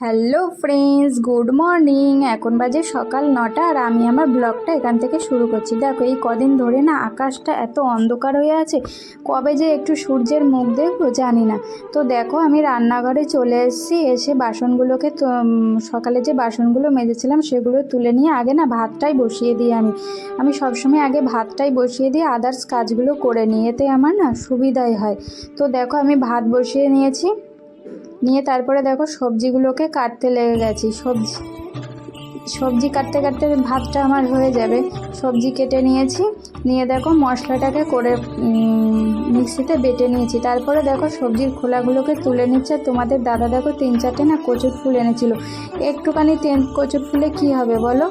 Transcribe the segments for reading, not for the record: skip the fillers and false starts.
Hello friends, good morning. এখন বাজে সকাল 9টা আর আমি আমার ব্লগটা এখান থেকে শুরু করছি। দেখো, এই কদিন ধরে না আকাশটা এত অন্ধকার হয়ে আছে, কবে যে একটু সূর্যের মুখ দেখবো জানি না। তো দেখো, আমি রান্নাঘরে চলে এসেছি। এসে বাসনগুলোকে সকালে যে বাসনগুলো মেজেছিলাম সেগুলো তুলে নিয়ে আগে না ভাতটাই বসিয়ে দিই। আমি সবসময় আগে ভাতটাই বসিয়ে দিয়ে আদার্স কাজগুলো করে নিই, এতে আমার না সুবিধাই হয়। তো দেখো, আমি ভাত বসিয়ে নিয়েছি, নিয়ে তারপরে দেখো সবজিগুলোকে কাটতে লেগে গেছি। সবজি কাটতে কাটতে ভাতটা আমার হয়ে যাবে। সবজি কেটে নিয়েছি, নিয়ে দেখো মশলাটাকে করে মিক্সিতে বেটে নিয়েছি। তারপরে দেখো সবজির খোলাগুলোকে তুলে নিচ্ছে। আর তোমাদের দাদা দেখো 3-4টে না কচুর ফুল এনেছিল। একটুখানি কচুর ফুলে কি হবে বলো,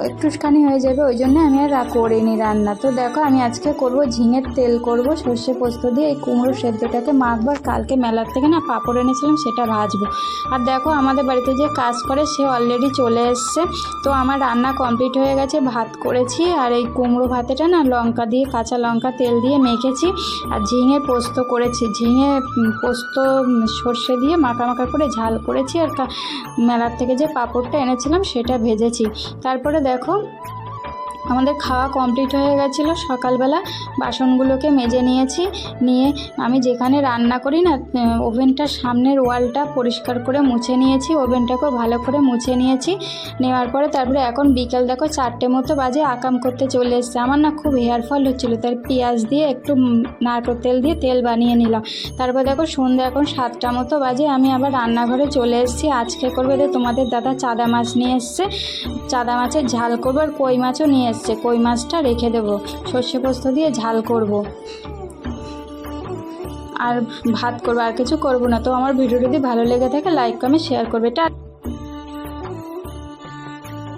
একটুখানি হয়ে যাবে, ওই জন্য আমি আর করিনি রান্না। তো দেখো, আমি আজকে করব ঝিঙের তেল করব সর্ষে পোস্ত দিয়ে। এই কুমড়ো সেদ্ধটাকে মাখবো, আর কালকে মেলার থেকে না পাঁপড় এনেছিলাম, সেটা ভাজবো। আর দেখো, আমাদের বাড়িতে যে কাজ করে সে অলরেডি চলে এসছে। তো আমার রান্না কমপ্লিট হয়ে গেছে, ভাত করেছি। আর এই কুমড়ো ভাতেটা না লঙ্কা দিয়ে, কাঁচা লঙ্কা তেল দিয়ে মেখেছি। আর ঝিঙে পোস্ত করেছি, ঝিঙে পোস্ত সর্ষে দিয়ে মাখা করে ঝাল করেছি। আর মেলার থেকে যে পাঁপড়টা এনেছিলাম সেটা ভেজেছি। তারপরে দেখো, আমাদের খাওয়া কমপ্লিট হয়ে গেছিলো। সকালবেলা বাসনগুলোকে মেজে নিয়েছি, নিয়ে আমি যেখানে রান্না করি না ওভেনটার সামনের ওয়ালটা পরিষ্কার করে মুছে নিয়েছি। ওভেনটাকেও ভালো করে মুছে নিয়েছি। নেওয়ার পরে তারপরে এখন বিকেল দেখো 4টে মতো বাজে, আকাম করতে চলে এসছে। আমার না খুব হেয়ার ফল হচ্ছিলো, তার পেঁয়াজ দিয়ে একটু নারকেল তেল দিয়ে তেল বানিয়ে নিলাম। তারপর দেখো সন্ধ্যা এখন 7টা মতো বাজে, আমি আবার রান্নাঘরে চলে এসেছি। আজকে করবে তোমাদের দাদা চাদা মাছ নিয়ে এসছে, চাদা মাছের ঝাল করবো। আর কই মাছও নিয়ে এসছে, কই মাছটা রেখে দেবো, সর্ষে পোস্ত দিয়ে ঝাল করব আর ভাত করবো, আর কিছু করবো না। তো আমার ভিডিও যদি ভালো লেগে থাকে লাইক কমেন্ট শেয়ার করবে।